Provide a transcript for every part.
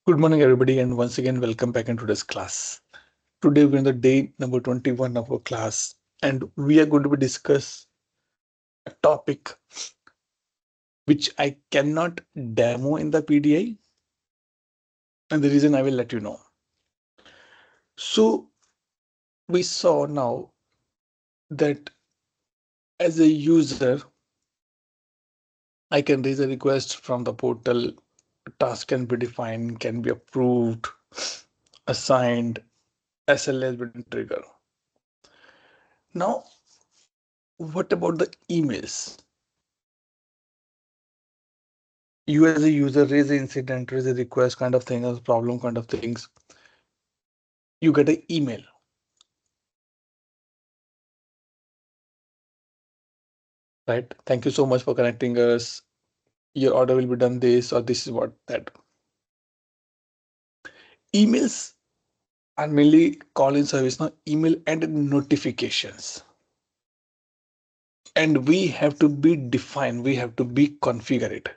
Good morning, everybody, and once again, welcome back into this class. Today, we're in the day number 21 of our class, and we are going to be discuss a topic which I cannot demo in the PDI, and the reason I will let you know. So, we saw now that as a user, I can raise a request from the portal, task can be defined, can be approved, assigned, SLA has been triggered. Now, what about the emails? You as a user raise an incident, raise a request kind of thing, a problem kind of things. You get an email. Right? Thank you so much for connecting us. Your order will be done this or this is what that. Emails are mainly call in service now, email and notifications. And we have to be defined, we have to be configured.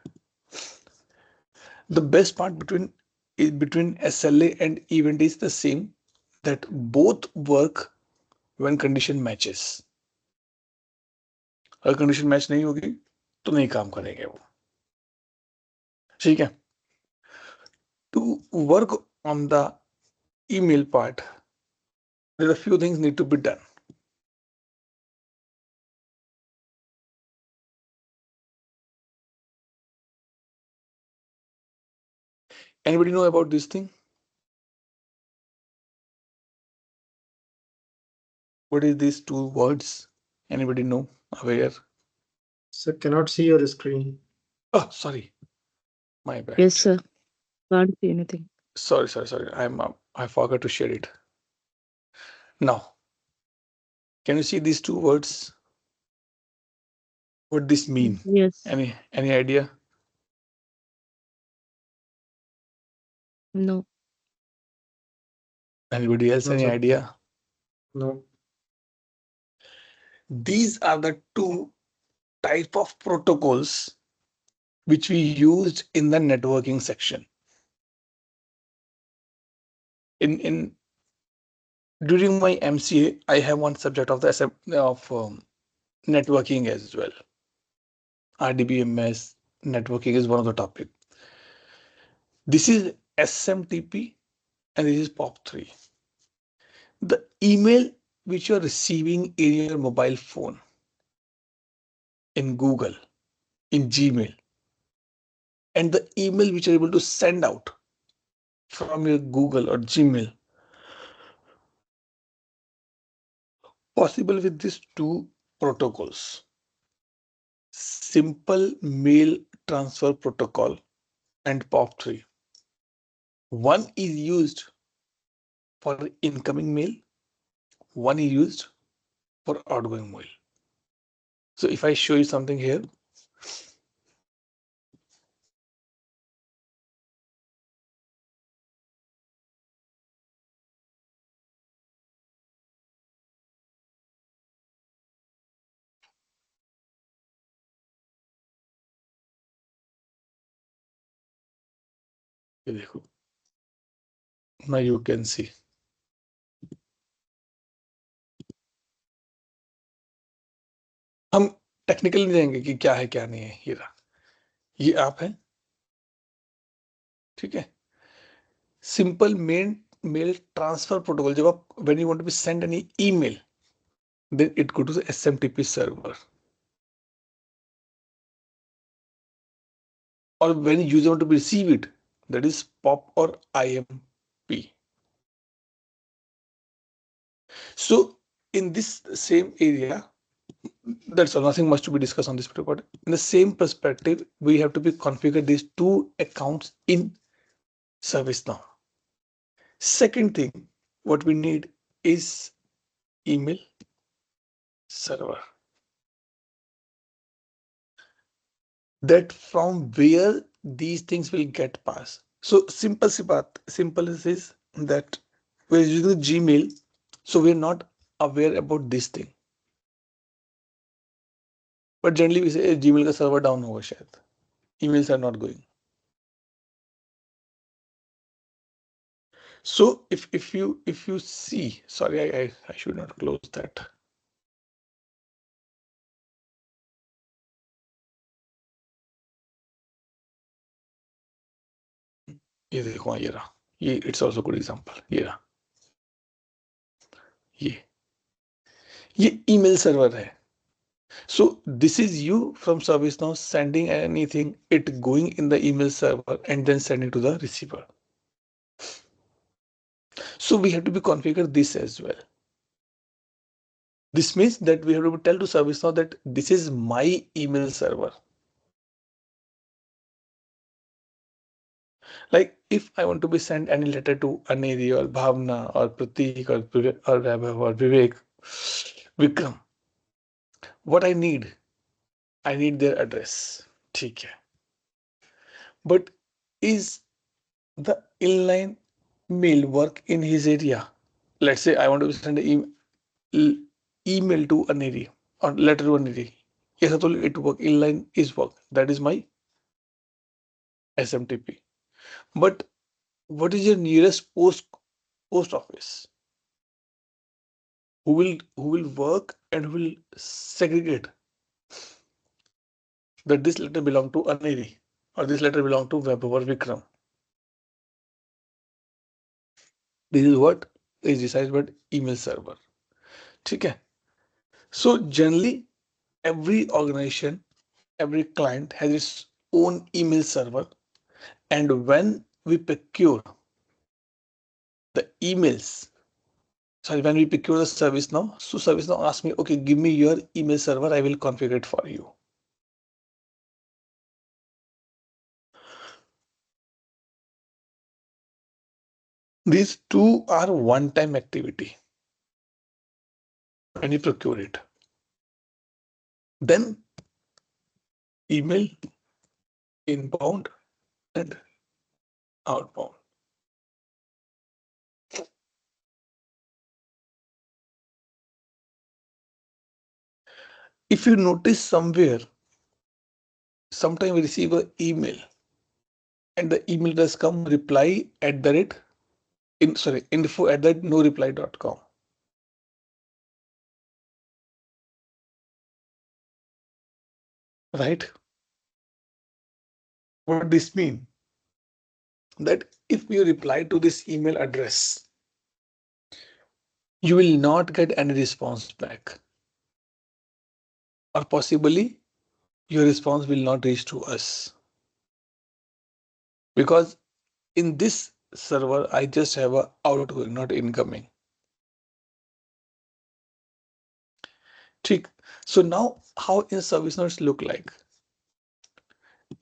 The best part between SLA and event is the same, that both work when condition matches. अगर condition match नहीं होगी तो नहीं काम करेंगे वो. ठीक है. To work on the email part, there are a few things need to be done. Anybody know about this thing? What is these two words? Anybody know? Aware? Sir, cannot see your screen. Oh, sorry. My bad. Yes, sir. Can't see anything. Sorry. I forgot to share it. Now, can you see these two words? What this mean? Yes. Any idea? No. Anybody else? No, Any sir. idea? No. These are the two type of protocols which we used in the networking section. In during my MCA, I have one subject of the networking as well. RDBMS networking is one of the topic. This is SMTP and this is POP3. The email which you're receiving in your mobile phone, in Google, in Gmail, and the email which you're able to send out from your Google or Gmail, possible with these two protocols. Simple mail transfer protocol and POP3. One is used for incoming mail, one is used for outgoing mail. So if I show you something here, ये देखो, now you can see. हम technical नहीं जाएंगे कि क्या है क्या नहीं है. ये आप है, ठीक है. Simple mail transfer protocol. जब आप when you want to be send any email, then it go to the SMTP server. Or when user want to receive it, that is POP or IMP. So in this same area, that's all, nothing much to be discussed on this protocol. In the same perspective, we have to be configure these two accounts in ServiceNow. Second thing, what we need is email server. That from where these things will get passed. So simple is that we're using Gmail, so we're not aware about this thing. But generally we say Gmail का server down होगा शायद. Emails are not going. So if you see, sorry, I should not close that. ये देखो ये रहा, ये it's also good example. ये रहा, ये email server है. So this is you from ServiceNow sending anything, it going in the email server and then sending to the receiver. So we have to be configure this as well. This means that we have to tell to ServiceNow that this is my email server. Like if I want to be send any letter to Aneri or Bhavna or Pratik or Vaibhav or Vivek, Vikram, what I need their address. ठीक है. But is the inline mail work in his area? Let's say I want to send an email to Aneri or letter to Aneri. Yes, I told you it work. Inline is work. That is my SMTP. But what is your nearest post office? Who will work and who will segregate that this letter belong to Aneri or this letter belong to Vaibhav or Vikram? This is what is decided by email server. ठीक है. So generally every organization, every client has its own email server, and when we procure the emails, sorry, when we procure the service now, so service now asks me, okay, give me your email server, I will configure it for you. These two are one-time activity when you procure it. Then email inbound and outbound. If you notice somewhere, sometime we receive an email and the email does come reply at the rate info at that no reply.com. Right? What this mean? That if you reply to this email address, you will not get any response back. Or possibly your response will not reach to us. Because in this server, I just have a outgoing, not incoming. So now how in service nodes look like?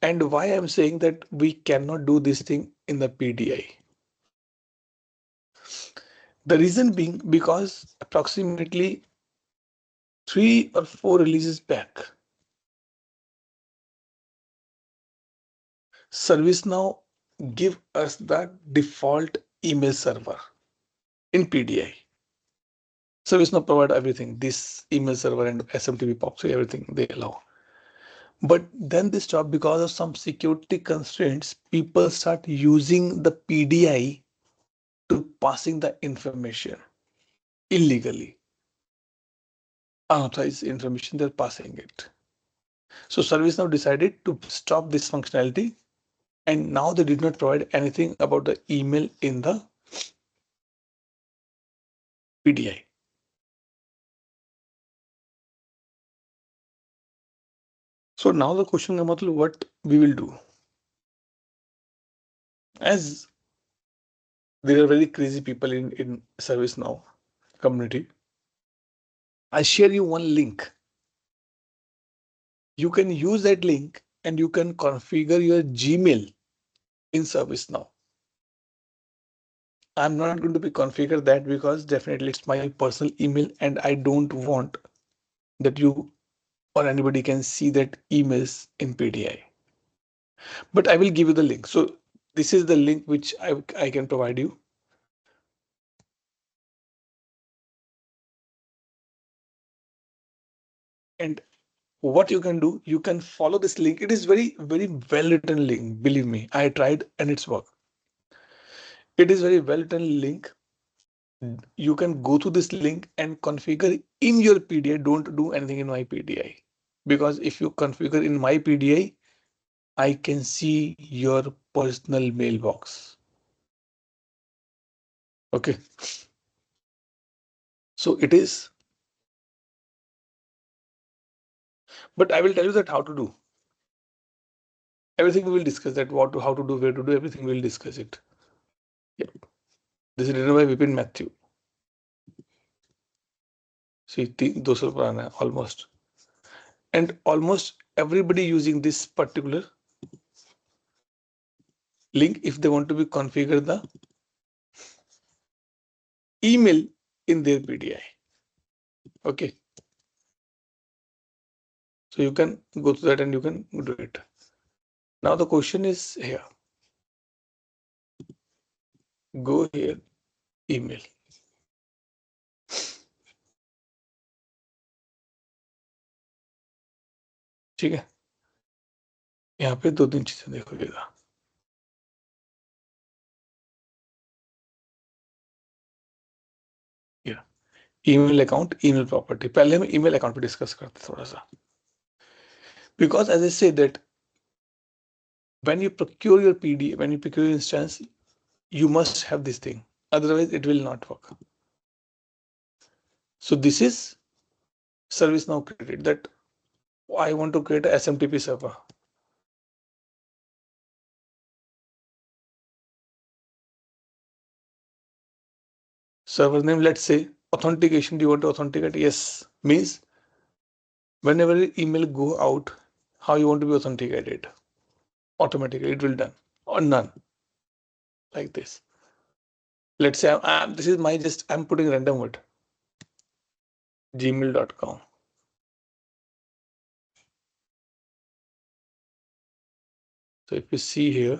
And why I'm saying that we cannot do this thing in the PDI. The reason being because approximately 3 or 4 releases back, ServiceNow give us the default email server in PDI. ServiceNow provide everything, this email server and SMTP POP3, everything they allow. But then they stop because of some security constraints. People start using the PDI to passing the information illegally. Unauthorized information, they're passing it. So ServiceNow decided to stop this functionality, and now they did not provide anything about the email in the PDI. So now the question is what we will do. As there are very crazy people in ServiceNow community, I share you one link. You can use that link and you can configure your Gmail in ServiceNow. I'm not going to be configure that because definitely it's my personal email and I don't want that you or anybody can see that emails in PDI. But I will give you the link. So this is the link which I can provide you. And what you can do, you can follow this link. It is very, very well written link. Believe me, I tried and it's work. It is very well written link. You can go to this link and configure in your PDI. Don't do anything in my PDI, because if you configure in my PDI, I can see your personal mailbox. Okay. So it is, but I will tell you that how to do. Everything we will discuss, that what to, how to do, where to do, everything we will discuss it. Yeah. This is written by Vipin Matthew. See, 200 पुराना है almost. And almost everybody using this particular link if they want to be configure the email in their PDI. Okay. So you can go to that and you can do it. Now the question is here. Go here, email. ठीक है, यहाँ पे 2-3 चीजें देखोगेगा. Email account, email property. पहले हम email account पे discuss करते थोड़ा सा, because as I say that when you procure your PD, when you procure your instance, you must have this thing, otherwise it will not work. So this is ServiceNow credit, that I want to create a SMTP server. Server name, let's say authentication. Do you want to authenticate? Yes, means whenever email go out, how you want to be authenticated? Automatically it will done, or none, like this. Let's say this is my I'm putting random word, gmail.com. So if you see here,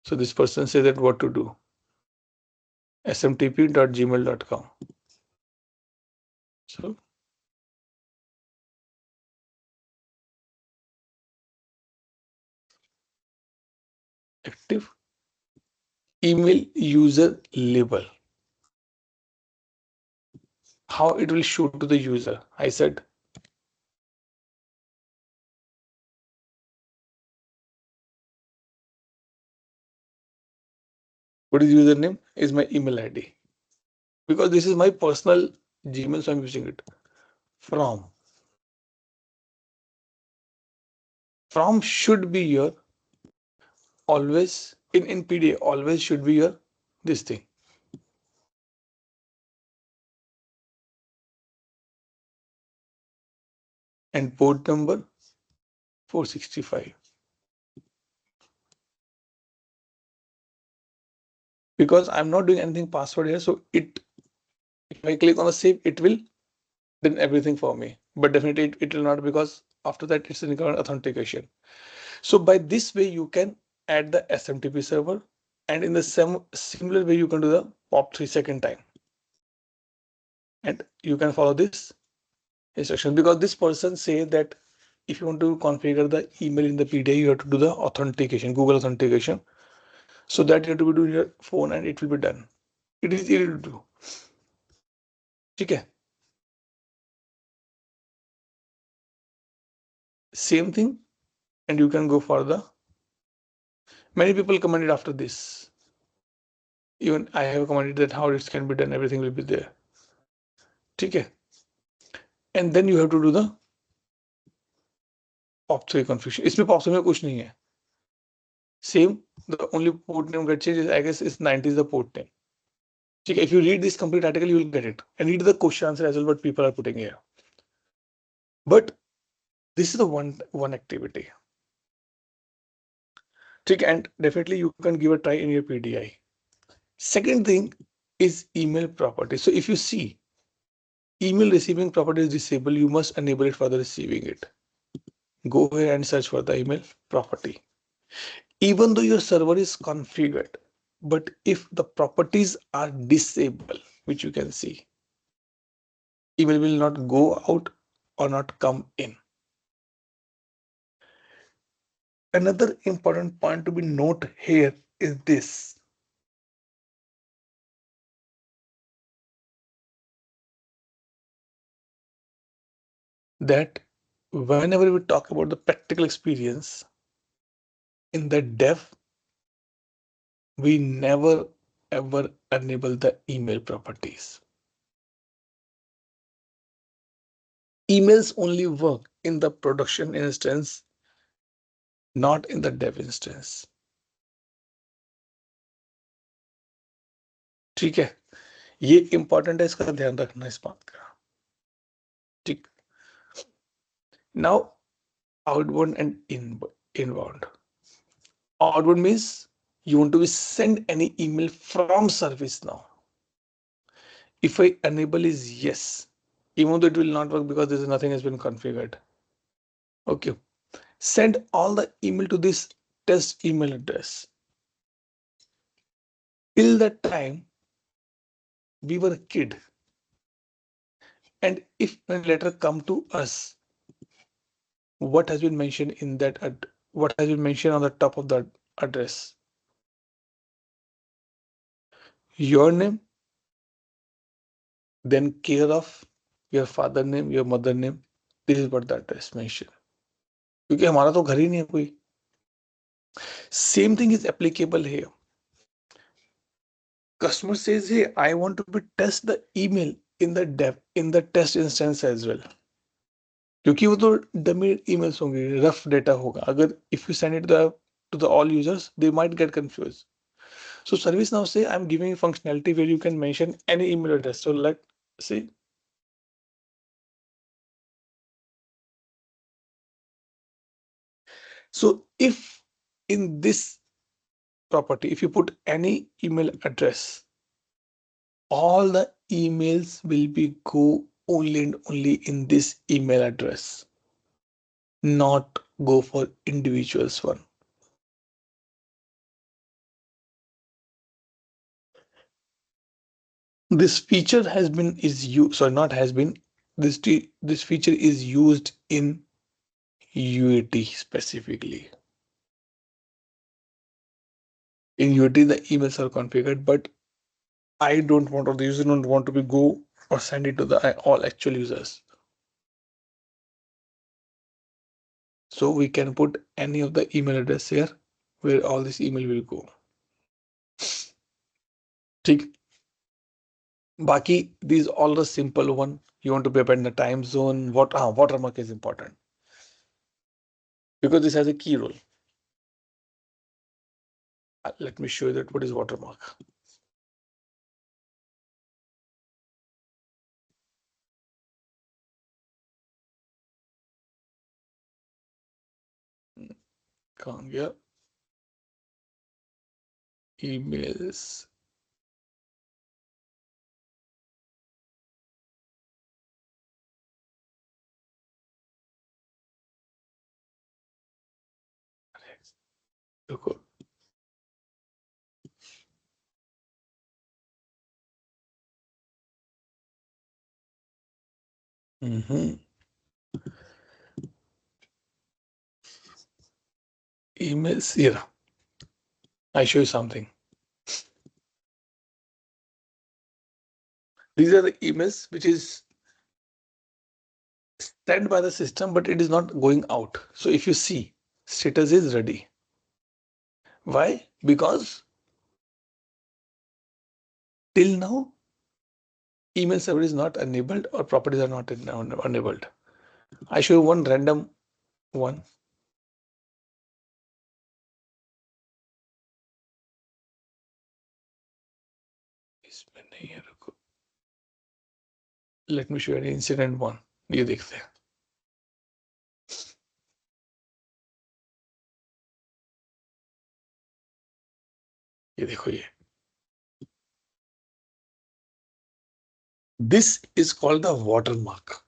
so this person says that what to do, smtp.gmail.com. So active email user label, how it will show to the user. I said what is username is my email ID, because this is my personal Gmail, so I'm using it. From should be your always in PDA, always should be your this thing. And port number 465. Because I'm not doing anything password here, so it, if I click on the save, it will done everything for me. But definitely it will not, because after that it's an authentication. So by this way you can add the SMTP server, and in the similar way you can do the POP3 second time, and you can follow this instruction, because this person say that if you want to configure the email in the PDA, you have to do the authentication, Google authentication. So that you have to do in your phone and it will be done. It is easy to do. Okay. Same thing, and you can go for the, many people commented after this. Even I have commented that how it can be done, everything will be there. Okay. And then you have to do the POP3 configuration. इसमें POP3 में कुछ नहीं है. Same, the only port name that changes, I guess, is 90 is the port name. Okay. If you read this complete article, you will get it, and read the question answer as well, what people are putting here. But this is the one activity. Okay. And definitely you can give a try in your PDI. Second thing is email property. So if you see email receiving property is disabled, you must enable it for the receiving it. Go ahead and search for the email property. Even though your server is configured, but if the properties are disabled, which you can see, email will not go out or not come in. Another important point to be note here is this. that whenever we talk about the practical experience in the dev, we never ever enable the email properties. Emails only work in the production instance, not in the dev instance. ठीक है, ये important है, इसका ध्यान रखना इस बात का. ठीक. Now outbound and inbound. Outbound means you want to send any email from service now. If I enable is yes, even though it will not work because there is nothing has been configured. Okay, send all the email to this test email address. Till that time, we were a kid, and if a letter come to us, what has been mentioned in that what has been mentioned on the top of the address? Your name, then care of, your father name, your mother name. This is what the address mentioned. क्योंकि हमारा तो घर ही नहीं है कोई. Same thing is applicable here. Customer says, hey, I want to be test the email in the test instance as well. क्योंकि वो तो डमी emails होंगे, rough data होगा. अगर if you send it to the all users, they might get confused. So service now say I'm giving you functionality where you can mention any email address. So let's see. So if in this property, if you put any email address, all the emails will be go only and only in this email address, not go for individuals one. This feature has been is used, sorry, not has been, this feature is used in UAT specifically. In UAT, the emails are configured, but I don't want, or the user don't want to be go or send it to the all actual users. So we can put any of the email address here where all this email will go. ठीक. Baki, these all the simple one. You want to prepare in the time zone. Watermark is important because this has a key role. Let me show you that what is watermark. कहाँ गया? Emails. रुको. Emails here. I show you something. These are the emails which is sent by the system, but it is not going out. So if you see, status is ready. Why? Because till now, email server is not enabled or properties are not enabled. I show you one random one. इसमें नहीं है, रुको. Let me show you an incident one. ये देखते हैं. ये देखो ये. This is called the watermark.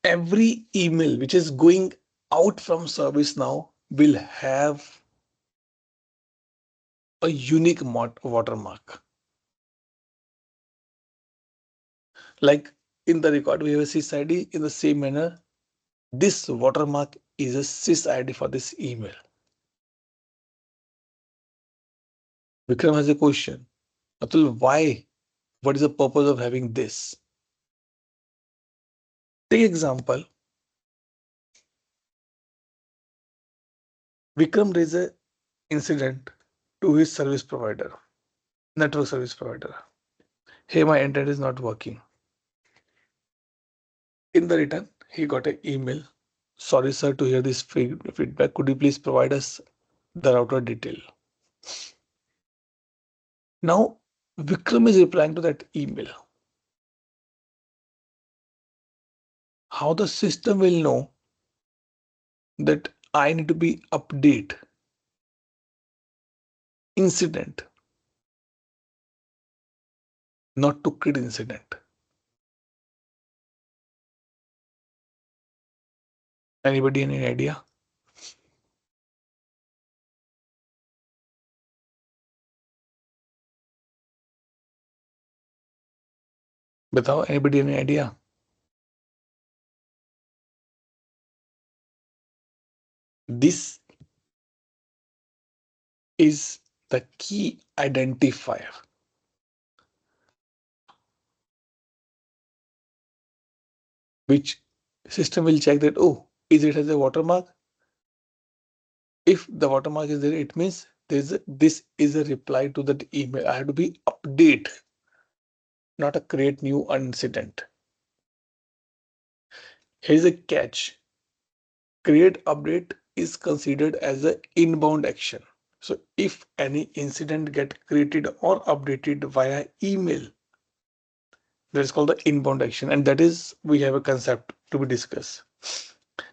Every email which is going out from ServiceNow will have a unique watermark. Like in the record, we have a sys-id. In the same manner, this watermark is a sys-id for this email. Vikram has a question. Atul, why What is the purpose of having this? Take example. Vikram raised an incident to his service provider, network service provider. Hey, my internet is not working. In the return, he got an email. Sorry, sir, to hear this feedback. Could you please provide us the router detail? Now, Vikram is replying to that email. How the system will know that I need to be update incident, not to create incident? Anybody any idea? Batao, anybody any idea? This is the key identifier which system will check that, oh, is it has a watermark? If the watermark is there, it means this is a reply to that email. I have to be update, not a create new incident. Here's a catch. Create update is considered as an inbound action. So if any incident get created or updated via email, that is called the inbound action, and that is we have a concept to be discussed.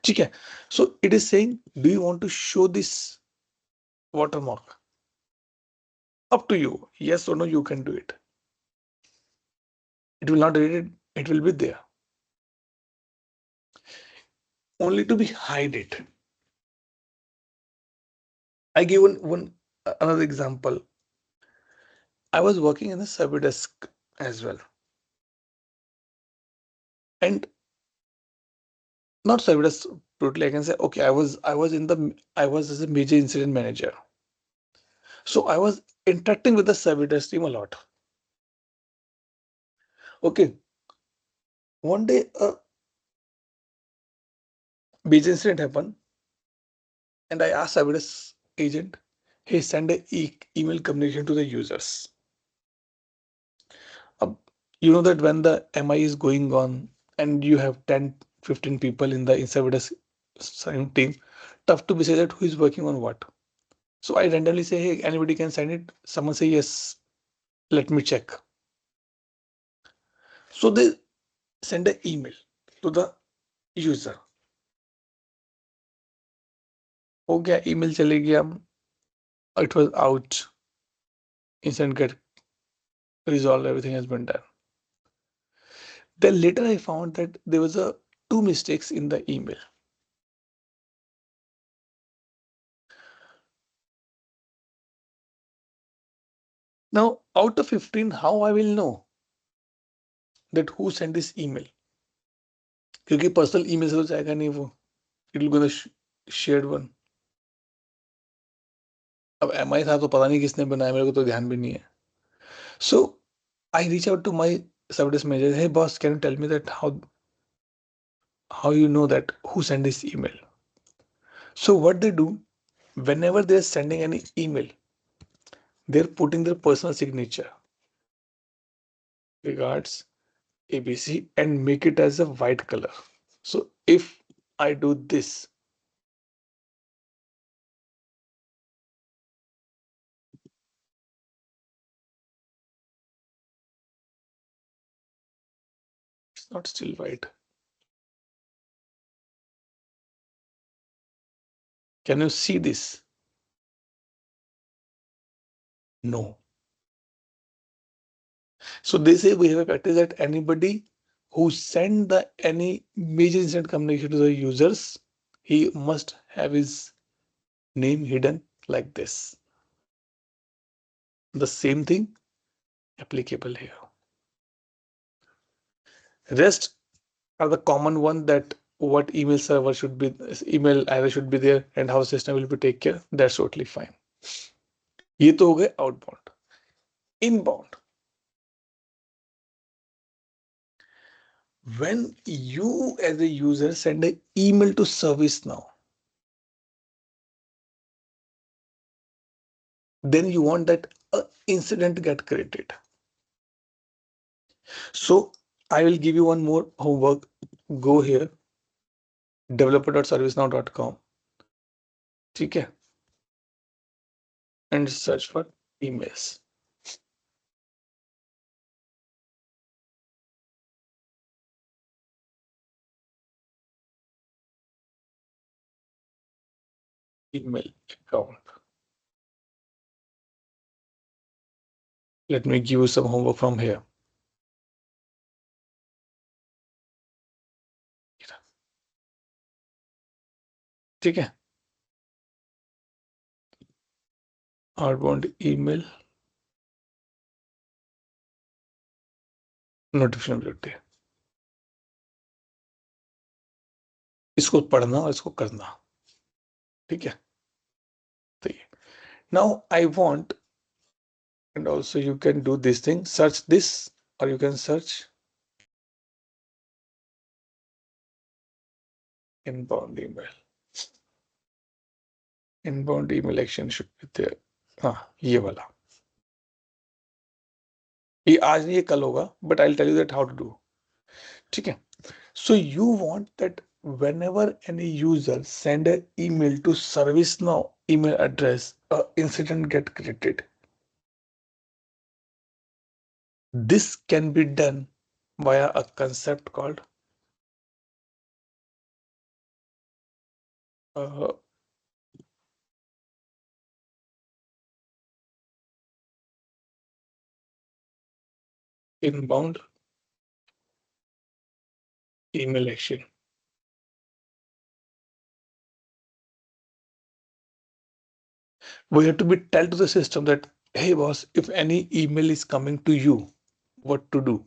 Okay. So it is saying, do you want to show this watermark? Up to you. Yes or no, you can do it. It will not read it, it will be there. Only to be hide it. I give one another example. I was working in a server desk as well. And not server desk brutally, I can say, okay, I was as a major incident manager. So I was interacting with the server desk team a lot. Okay. One day a major incident happened, and I asked server desk agent, hey, send a email communication to the users. You know that when the MI is going on and you have 10, 15 people in the server team, tough to be say that who is working on what. So I randomly say, hey, anybody can send it. Someone say, yes, let me check. So they send an email to the user. हो गया, email चले गया, it was out, incident get resolved, everything has been done. Then later I found that there was a two mistakes in the email. Now out of 15, how I will know that who sent this email? क्योंकि personal email से तो जाएगा नहीं वो, it will go the shared one. अब MI था तो पता नहीं किसने बनाया, मेरे को तो ध्यान भी नहीं है. So I reach out to my service manager, hey boss, can you tell me that how you know that who sent this email? So what they do, whenever they're sending any email, they're putting their personal signature, regards ABC, and make it as a white color. So if I do this, it's not still white. Can you see this? No. So they say we have a practice that anybody who send the any major incident communication to the users, he must have his name hidden like this. The same thing applicable here. Rest are the common one, that what email server should be, email either should be there, and how system will be take care. That's totally fine. ये तो हो गए outbound. Inbound. When you as a user send an email to ServiceNow, then you want that incident get created. So I will give you one more homework. Go here, developer.servicenow.com, ठीक है, and search for emails. Email account. Let me give you some homework from here. ठीक है, outbound email notification भेजते हैं. इसको पढ़ना और इसको करना, ठीक है. तो ये now I want, and also you can do this thing, search this, or you can search inbound email. Inbound email action should be there. हाँ, ये वाला. ये आज नहीं, ये कल होगा, but I'll tell you that how to do. ठीक है. So you want that whenever any user send an email to ServiceNow email address, a incident get created. This can be done via a concept called inbound email action. We have to be tell to the system that, hey boss, if any email is coming to you, what to do?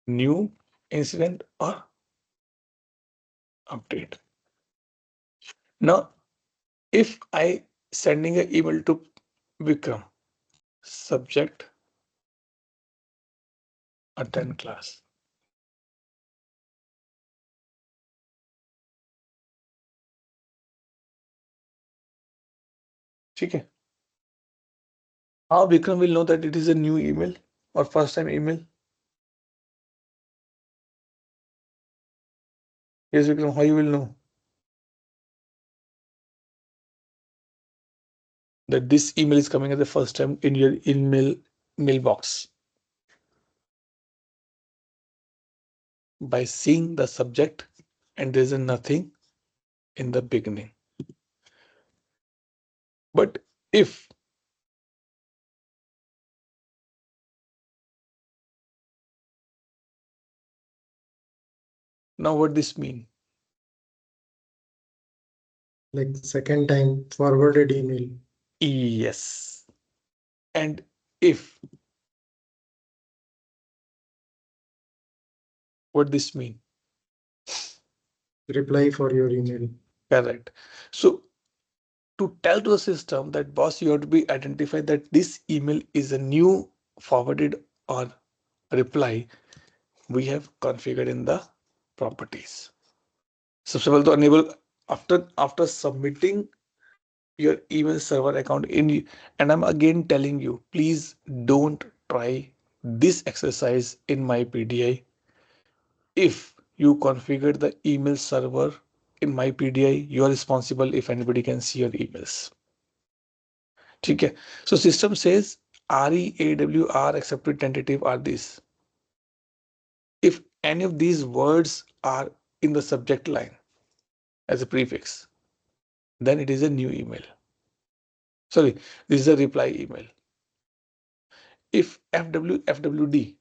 New incident or update. Now, if I sending an email to Vikram, subject attend class. ठीक है. How Vikram will know that it is a new email or first time email? Yes, Vikram, how you will know that this email is coming at the first time in your email mailbox? By seeing the subject and there is nothing in the beginning. But if now what this mean? Like second time forwarded email. Yes. And if what this mean? Reply for your email. Correct. So to tell to the system that boss, you have to be identified that this email is a new forwarded or reply, we have configured in the properties. सबसे पहले तो enable after submitting your email server account in, and I'm again telling you, please don't try this exercise in my PDI. If you configure the email server in my PDI, you are responsible if anybody can see your emails. ठीक है. So system says REAWR accepted tentative are these. If any of these words are in the subject line as a prefix, then it is a new email. Sorry, this is a reply email. If FWD,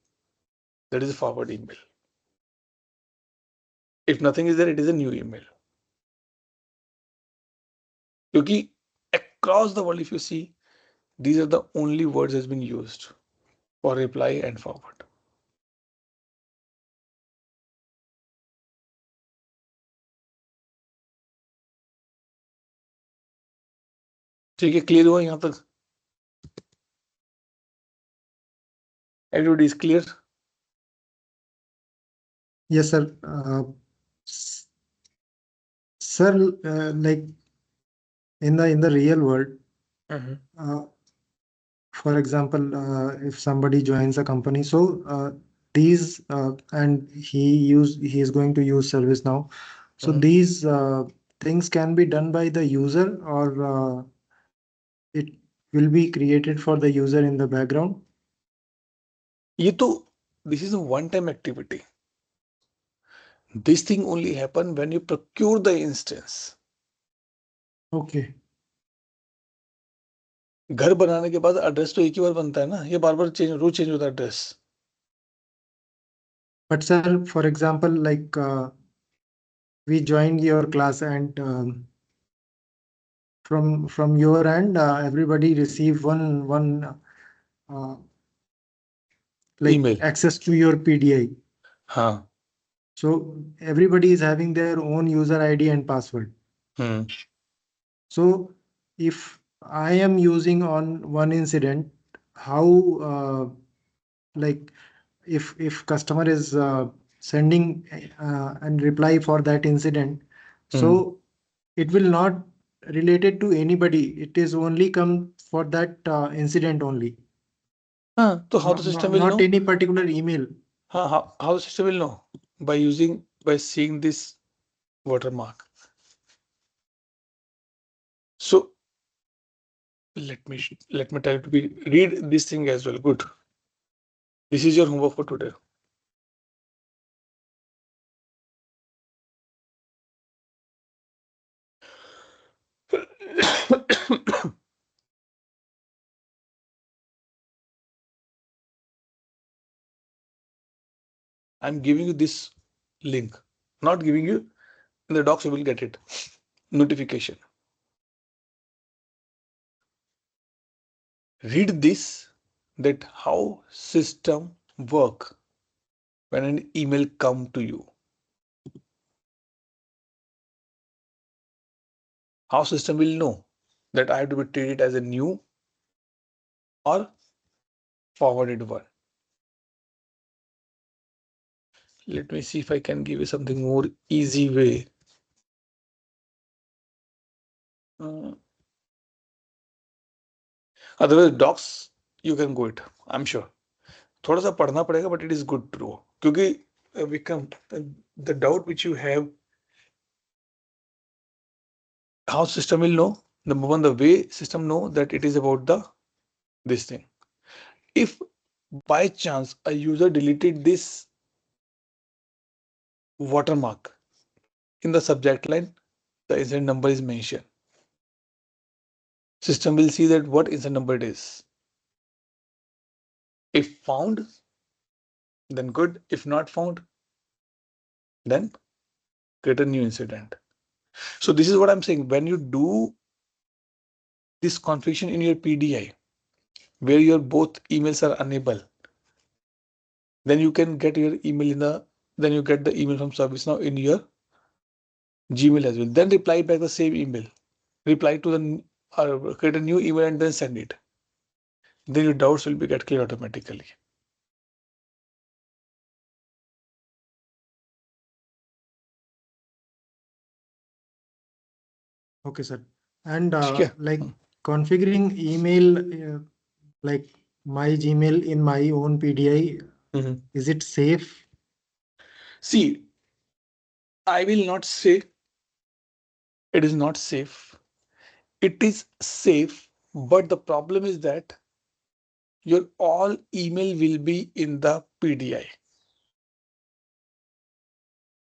that is a forward email. If nothing is there, it is a new email. Because across the world, if you see, these are the only words has been used for reply and forward. ठीक है, clear हुआ यहाँ तक? Everybody is clear? Yes, sir. Sir, like in the real world, uh, for example, if somebody joins a company, so these and he is going to use service now. So these things can be done by the user, or it will be created for the user in the background. ये तो this is a one-time activity. This thing only happen when you procure the instance. Okay. घर बनाने के बाद address तो एक ही बार बनता है ना, ये बार बार रोज चेंज होता है address. But sir, for example, like we joined your class, and from your end, everybody receive one like email. access to your PDI. हाँ. So everybody is having their own user ID and password. So if I am using on one incident, how like if customer is sending and reply for that incident, so it will not related to anybody. It is only come for that incident only. हाँ, तो how the system will Not know? any particular email. हाँ, how the system will know? By seeing this watermark. So let me tell you to read this thing as well. Good. This is your homework for today. I'm giving you this link, not giving you in the docs. You will get it. Notification. Read this, that how system work when an email come to you. How system will know that I have to be treated as a new or forwarded one. Let me see if I can give you something more easy way. Otherwise docs you can go it, I'm sure. थोड़ा सा पढ़ना पड़ेगा, but it is good to know. क्योंकि Vikram, the doubt which you have, how system will know? Number one, the way system know that it is about this thing. If by chance a user deleted this watermark, in the subject line, the incident number is mentioned. System will see that what incident number it is. If found, then good. If not found, then create a new incident. So this is what I'm saying. When you do this configuration in your PDI, where your both emails are unable, then you can get your email then you get the email from ServiceNow in your Gmail as well. Then reply back the same email. Reply to create a new email and then send it. Then your doubts will be get clear automatically. Okay, sir. And Okay. like configuring email, like my Gmail in my own PDI, is it safe? See, I will not say it is not safe. It is safe, but the problem is that your all email will be in the PDI.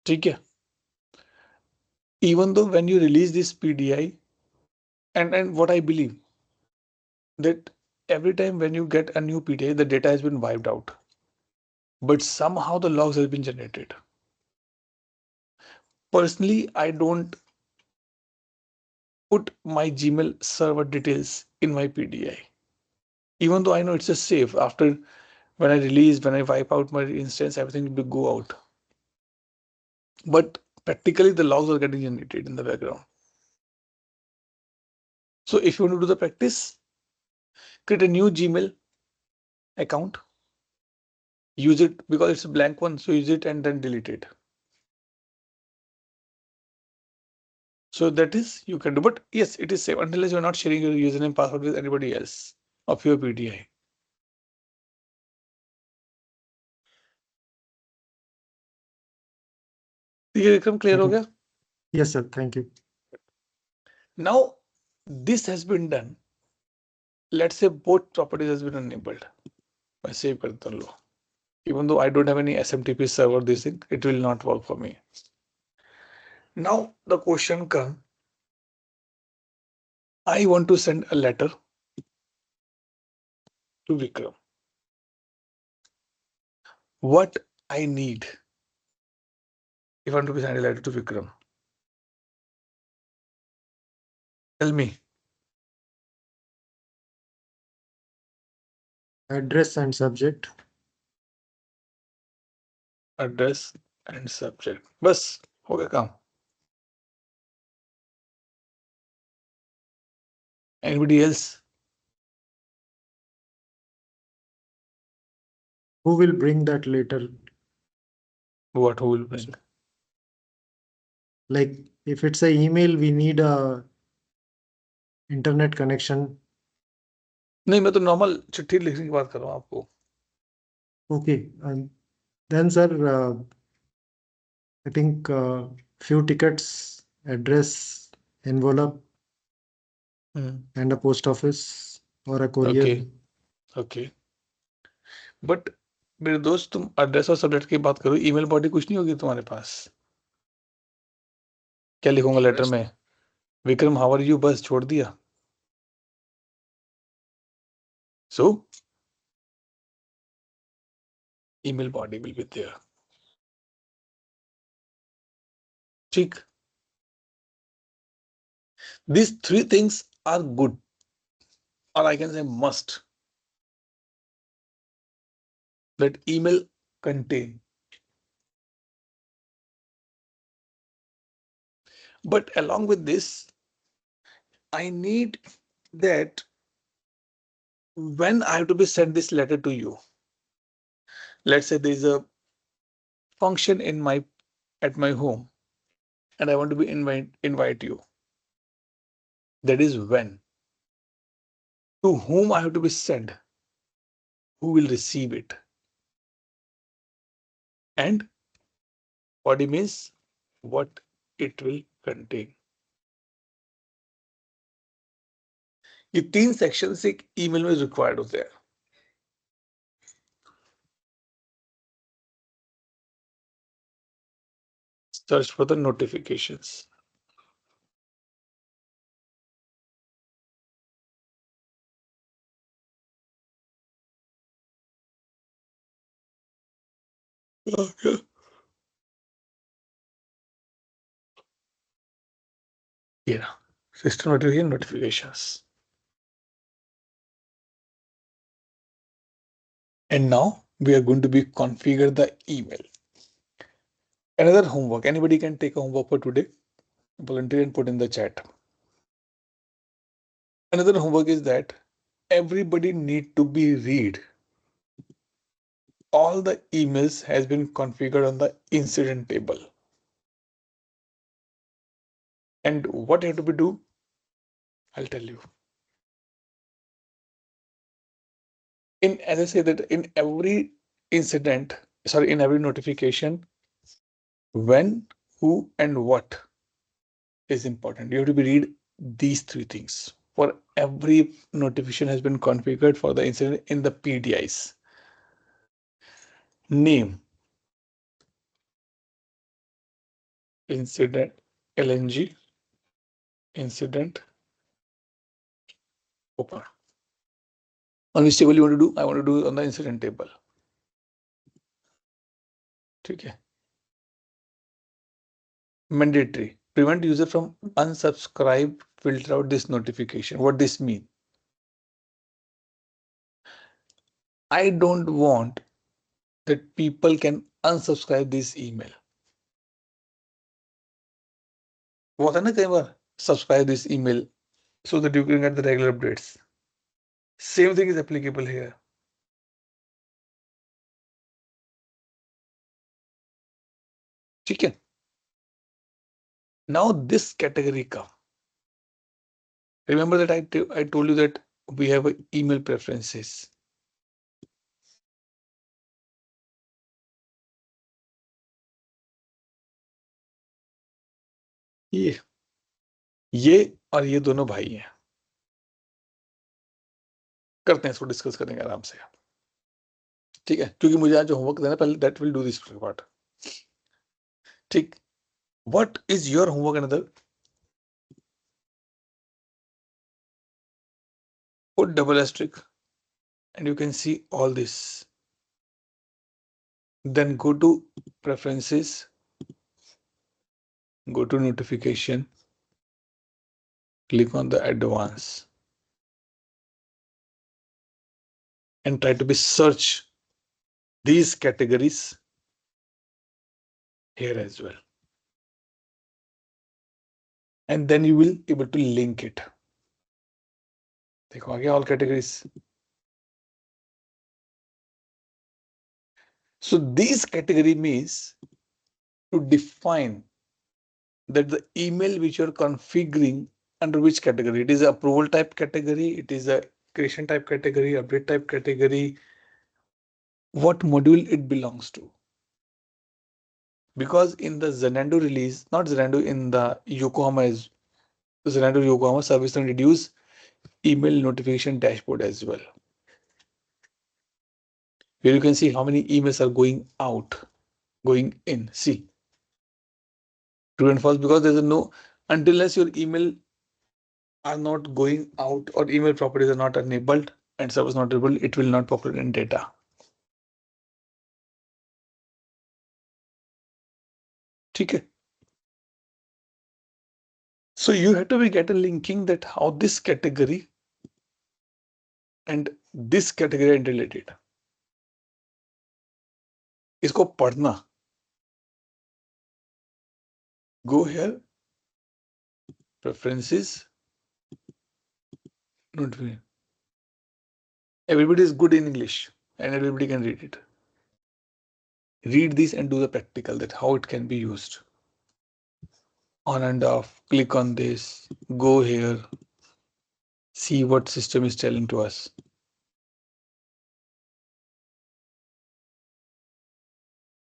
Okay. Even though when you release this PDI, and what I believe that every time when you get a new PDI, the data has been wiped out, but somehow the logs have been generated. Personally, I don't put my Gmail server details in my PDI, even though I know it's a safe. After when I wipe out my instance, everything will go out. But practically, the logs are getting generated in the background. So if you want to do the practice, create a new Gmail account, use it because it's a blank one, so use it and then delete it. So that is you can do, but yes, it is safe until you're not sharing your username password with anybody else of your PDI. ये Vikram clear हो गया? Yes, sir. Thank you. Now this has been done. Let's say both properties has been enabled. मैं save करता हूँ लो. Even though I don't have any SMTP server, this thing, it will not work for me. Now the question comes, I want to send a letter to Vikram. What I need if I want to send a letter to Vikram? Tell me. Address and subject. Address and subject. बस हो गया काम. Anybody else? Who will bring that later? What who will bring? Like if it's an email, we need a internet connection. नहीं मैं तो normal चिट्ठी लिखने की बात कर रहा हूँ आपको. Okay, and then sir, I think few tickets, address, envelope, and a post office or a courier. Okay. But मेरे दोस्त तुम एड्रेस और सब्जेक्ट की बात करो, ईमेल बॉडी कुछ नहीं होगी तुम्हारे पास. क्या लिखूंगा लेटर में? विक्रम हाउ आर यू, बस छोड़ दिया. So email body will be there. ठीक. These three things are good, or I can say must, that email contain. But along with this, I need that when I have to be send this letter to you, let's say there is a function in at my home and I want to be invite you. That is when. To whom I have to be sent, who will receive it. And body means what it will contain. ये 3 sections एक email में required होते हैं. Search for the notifications. Okay. Yeah, system notifications. And now we are going to be configure the email. Another homework. Anybody can take a homework for today. Volunteer and put in the chat. Another homework is that everybody need to be read. All the emails has been configured on the incident table. And what you have to be do, I'll tell you. As I say that in every incident, in every notification, when, who, and what is important. You have to be read these 3 things. For every notification has been configured for the incident in the PDIs. Name, incident, LNG, incident, open. On which table you want to do? I want to do on the incident table. Okay. Mandatory. Prevent user from unsubscribe, filter out this notification. What this mean? I don't want that people can unsubscribe this email. What never subscribe this email so that you can get the regular updates. Same thing is applicable here. ठीक है. Now this category come. Remember that I told you that we have a email preferences. ये और ये दोनों भाई हैं. करते हैं इसको डिस्कस करेंगे आराम से. ठीक है, क्योंकि मुझे आज जो होमवर्क देना पहले that will do this part. ठीक. What is your homework? Another, put double asterisk and you can see all this. Then go to preferences, go to notification, click on the advanced and try to be search these categories here as well. And then you will able to link it. देखो आ गया all categories. So these category means to define that the email which you're configuring under which category. It is a approval type category, it is a creation type category, update type category, what module it belongs to. Because in the Zenando release, not Zenando, in the Yokohama is Zenando Yokohama service and reduce email notification dashboard as well. Here you can see how many emails are going out, going in. See, true and false, because there's no, unless your email are not going out or email properties are not enabled and service not enabled, it will not populate in data. Okay. So you have to be get a linking that how this category and this category are interrelated. इसको पढ़ना. Go here, preferences, notification. Everybody is good in English and everybody can read it. Read this and do the practical that how it can be used. On and off, click on this, go here, see what system is telling to us.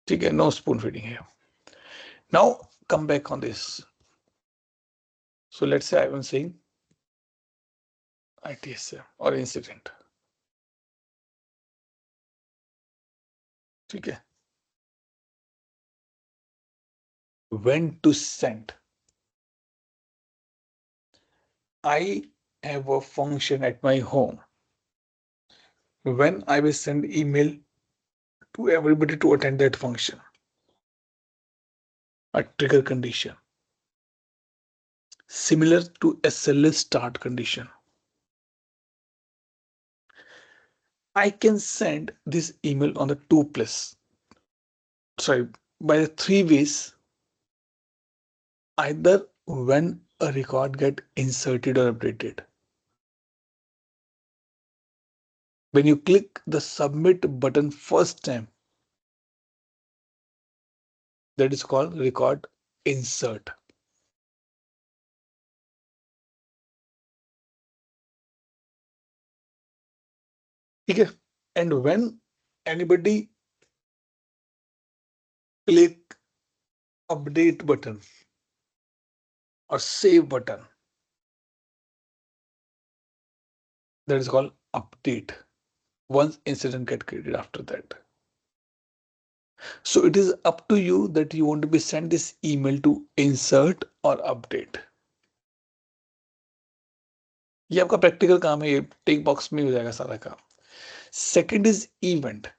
Okay, no spoon feeding here. Now come back on this. So let's say I am saying ITSM or incident. Okay. When to send? I have a function at my home. When I will send email to everybody to attend that function. A trigger condition. Similar to SLA start condition. I can send this email on the by the three ways. Either when a record get inserted or updated. When you click the submit button first time, that is called record insert. Okay. And when anybody click update button or save button, that is called update. Once incident get created after that. So it is up to you that you want to be send this email to insert or update. ये आपका practical काम है, ये टिक box में हो जाएगा सारा काम. Second is event.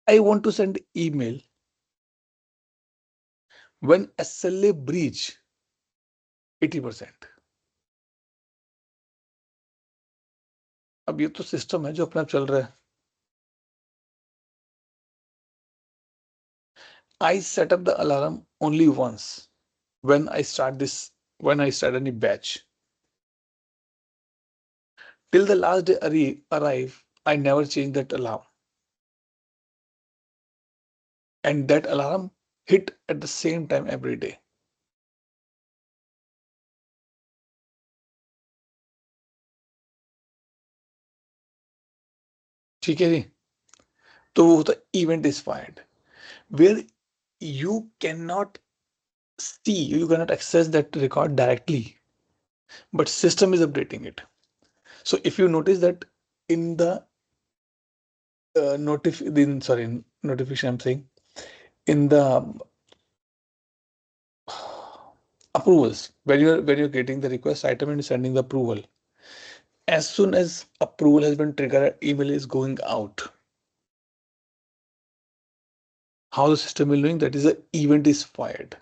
I want to send email when SLA breach 80%. अब ये तो सिस्टम है जो अपना चल रहा है. I set up the alarm only once when I start any batch. Till the last day arrive, I never change that alarm. And that alarm hit at the same time every day. ठीक है जी। तो वो होता है event is fired, where you cannot see, you cannot access that record directly, but system is updating it. So if you notice that in the notification, I'm saying in the approvals, when you're getting the request item and sending the approval, as soon as approval has been triggered, email is going out. How the system will knowing that is a event is fired.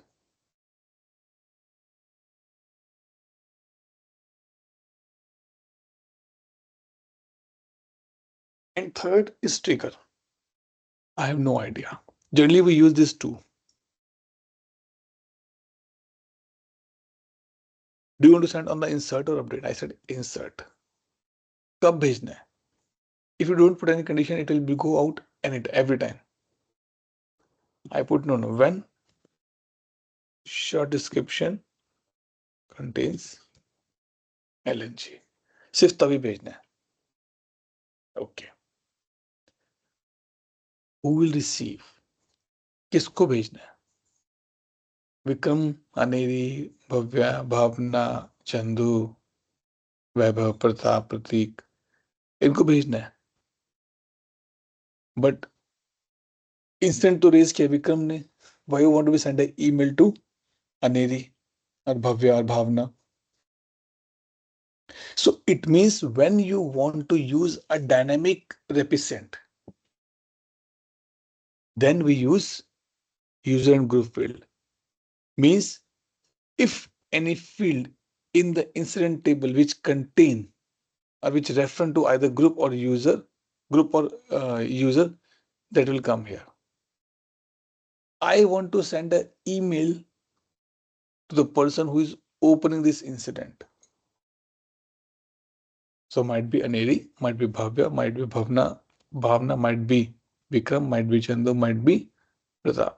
And third is trigger. I have no idea. Generally, we use this too. Do you want to send on the insert or update? I said insert. कब भेजना है? If you don't put any condition, it will be go out every time. I put no. When short description contains LNG. सिर्फ तभी भेजना है. Okay. Who will receive? किसको भेजना है? विक्रम, अनेरी, भव्या, भावना, चंदू, वैभव, प्रताप, प्रतीक, इनको भेजना है. बट इंस्टेंट तो रेज किया विक्रम ने. Why you want to be send an email to Aneri और भव्या और भावना? So it means when you want to use a dynamic represent, then we use user and group field. Means if any field in the incident table which contain or which refer to either group or user, that will come here. I want to send an email to the person who is opening this incident. So might be Aneri, might be Bhavya, might be Bhavna, might be Vikram, might be Chandu, might be Pratap.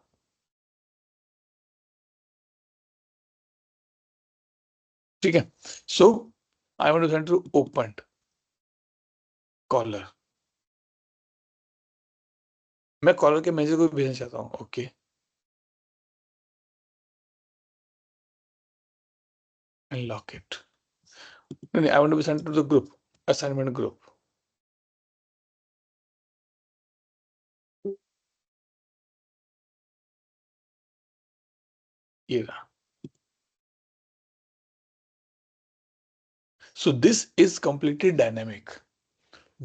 ठीक है. So I want to send to opened caller. मैं collar के message को भेजना चाहता हूँ. Okay, and lock it. नहीं, I want to be sent to the group, assignment group. ये रहा. So this is completely dynamic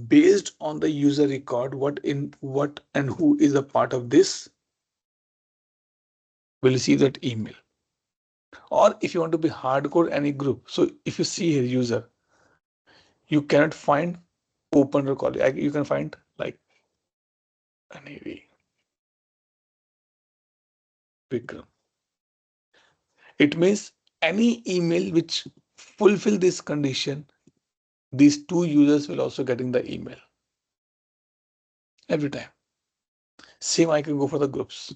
based on the user record. What and who is a part of this will receive that email. Or if you want to be hardcore any group, so if you see here user, you cannot find open or call. You can find like Aneri, Vikram. It means any email which fulfill this condition, these two users will also getting the email every time. Same I can go for the groups.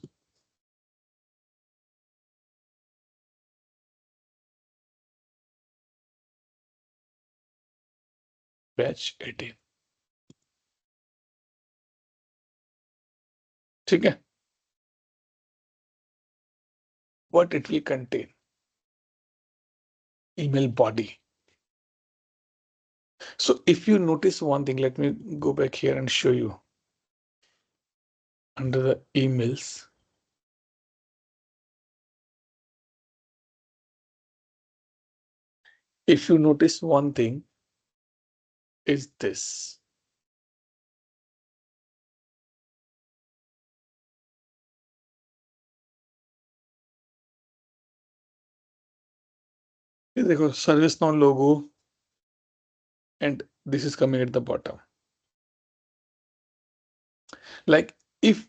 Batch 18. ठीक है. What it will contain? Email body. So if you notice one thing, let me go back here and show you. Under the emails, if you notice one thing, is this. ये देखो ServiceNow logo, and this is coming at the bottom. Like if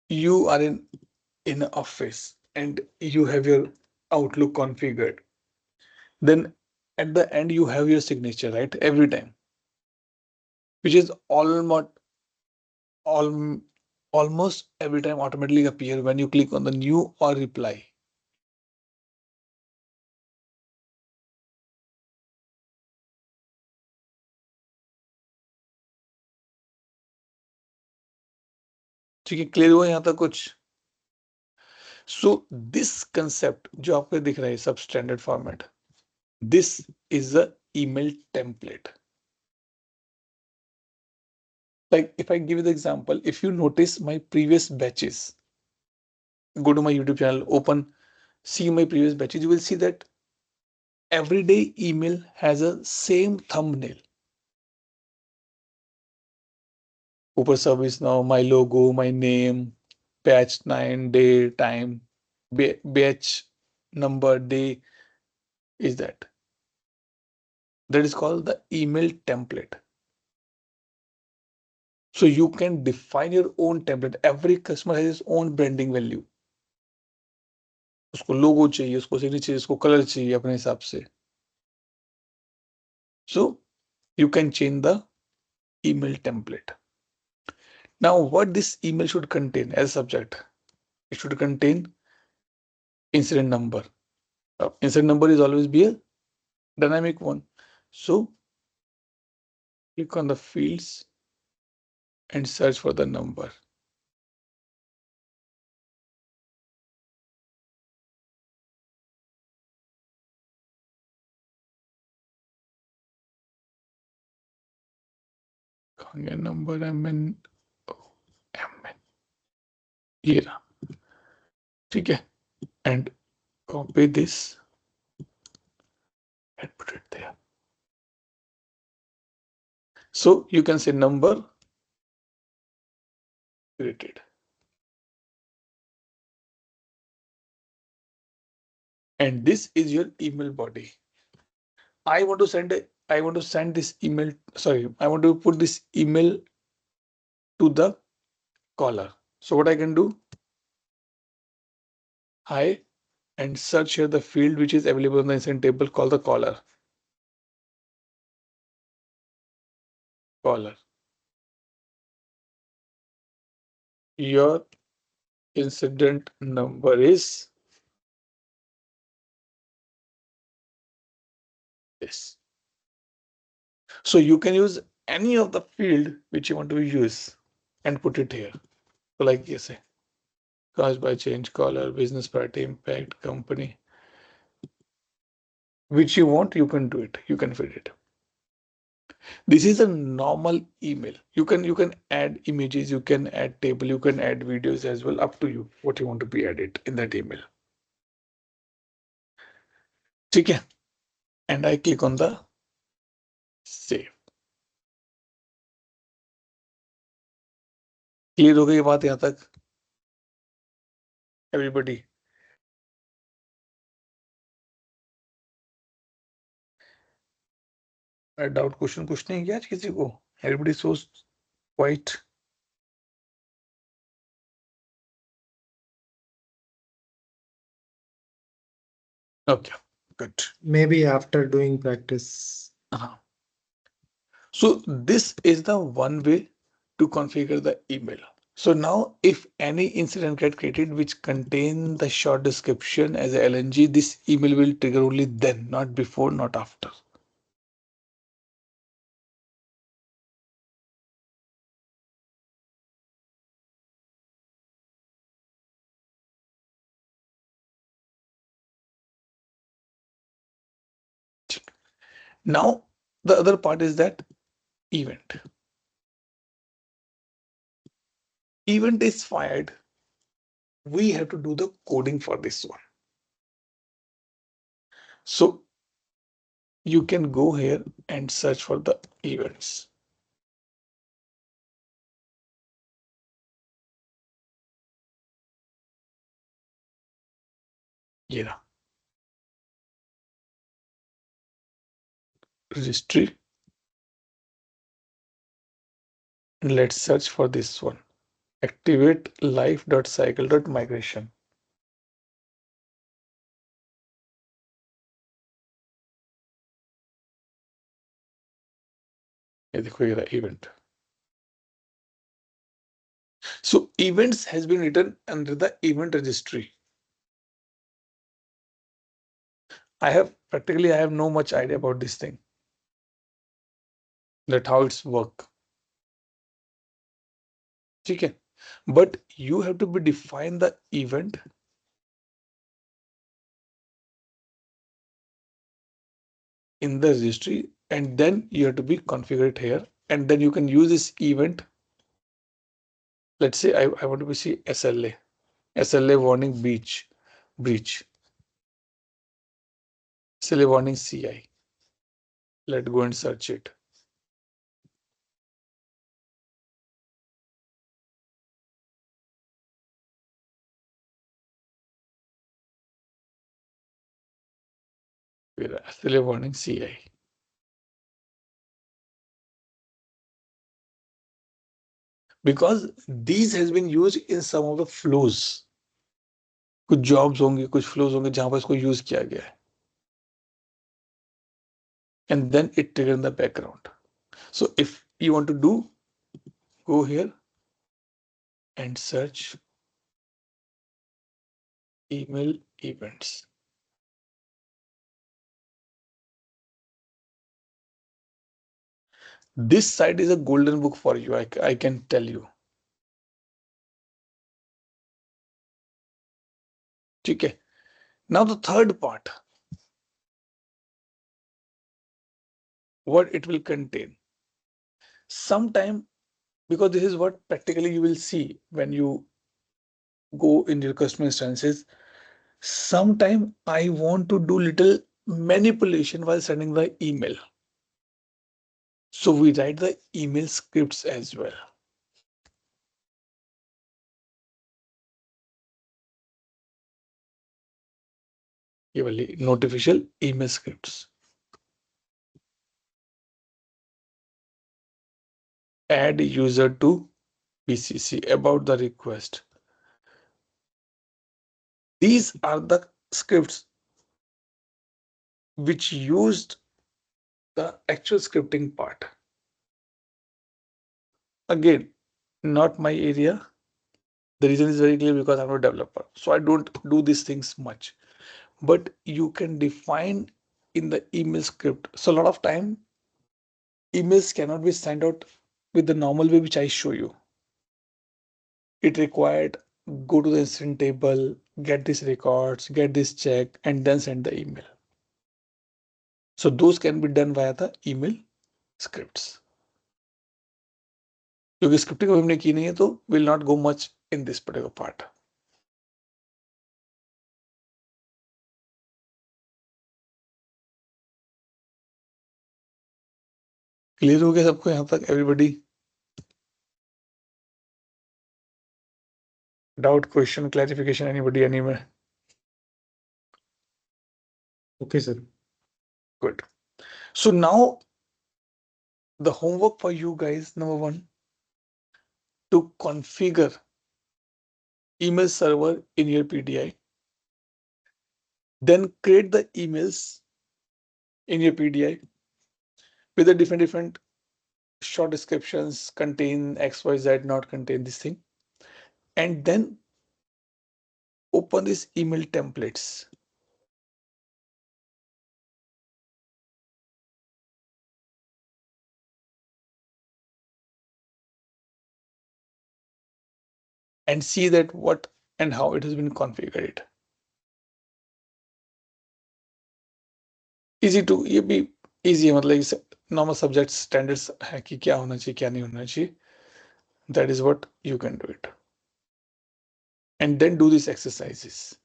you are in an office and you have your Outlook configured, then at the end you have your signature, right? Every time, which is almost every time automatically appear when you click on the new or reply. ठीक है, clear हुआ यहाँ तक कुछ? So this concept जो आपको दिख रहा है सब standard format, this is a email template. Like if I give you the example, if you notice my previous batches, go to my YouTube channel, open, see my previous batches, you will see that everyday email has a same thumbnail. ऊपर service now, my logo, my name, batch 9, day, time, batch number, day, is that. That is called the email template. So you can define your own template. Every customer has his own branding value. उसको लोगो चाहिए, उसको signature चाहिए, उसको colour चाहिए अपने हिसाब से. So you can change the email template. Now what this email should contain as subject? It should contain incident number. Incident number is always be a dynamic one. So click on the fields and search for the number. Number MN, MN, ये रहा, ठीक है, and copy this and put it there. So you can say number created. And this is your email body. I want to send this email. Sorry, I want to put this email to the caller. So what I can do? Hi, and search here the field which is available in the incident table called the caller. Caller. Your incident number is this. So you can use any of the field which you want to use and put it here. So like you say, caused by change, caller, business priority, impact, company. Which you want, you can do it. You can fit it. This is a normal email. You can add images, you can add table, you can add videos as well. Up to you what you want to be added in that email. ठीक है, and I click on the save. Clear हो गई बात यहाँ तक? Everybody. Doubt question कुछ नहीं किया आज किसी को? Everybody so quite. Okay, good. Maybe after doing practice. So this is the one way to configure the email. So now if any incident get created which contain the short description as a LNG, this email will trigger only then, not before, not after. Now the other part is that event. Event is fired. We have to do the coding for this one. So you can go here and search for the events. Yeah. Registry. And let's search for this one. Activate life.cycle.migration. ये देखो ये event. So events has been written under the event registry. I have no much idea about this thing. That how it's work. ठीक है. but you have to define the event in the registry, and then you have to be configured here, and then you can use this event. Let's say I want to see SLA warning breach, SLA warning CI. Let's go and search it. SLA warning CI. Because these has been used in some of the flows. कुछ jobs होंगे, कुछ flows होंगे जहां पर इसको use किया गया है. And then it trigger in the background. So if you want to do, go here and search email events. This site is a golden book for you, I can tell you. Okay. Now the third part, what it will contain. Sometime, because this is what practically you will see when you go in your customer instances. Sometime I want to do little manipulation while sending the email. So we write the email scripts as well. Notificial email scripts. Add user to BCC about the request. These are the scripts which used the actual scripting part. Again, not my area. The reason is very clear, because I'm a developer, so I don't do these things much. But you can define in the email script. So a lot of time emails cannot be sent out with the normal way which I show you. It required go to the incident table, get these records, get this check, and then send the email. So those can be done via the email scripts. क्योंकि scripting अभी हमने की नहीं है, तो will not go much in this particular part. Clear हो गया सबको यहाँ तक? Everybody? Doubt, question, clarification, anybody, anywhere? Okay, sir. Good. So now the homework for you guys, number one, to configure email server in your PDI, then create the emails in your PDI with the different short descriptions, contain XYZ, not contain this thing, and then open these email templates. And see that what and how it has been configured. Easy to, ये भी easy है, मतलब normal subject standards है कि क्या होना चाहिए क्या नहीं होना चाहिए. That is what you can do it. And then do these exercises.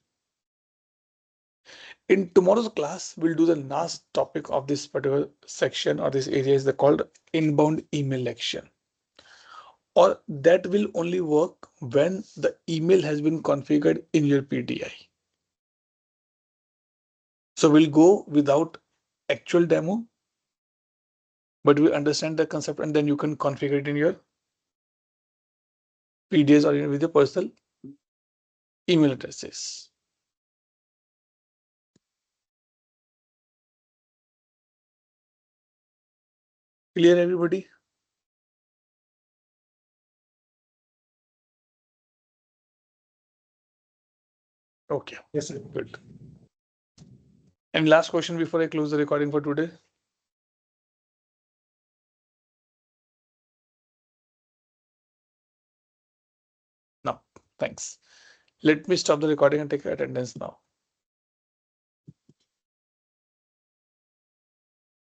In tomorrow's class, we'll do the last topic of this particular section or this area is called inbound email action. Or that will only work when the email has been configured in your PDI. So we'll go without actual demo, but we understand the concept, and then you can configure it in your PDIs or with your personal email addresses. Clear, everybody? Okay. Yes, sir. Good. And last question before I close the recording for today. Thanks. Let me stop the recording and take attendance now.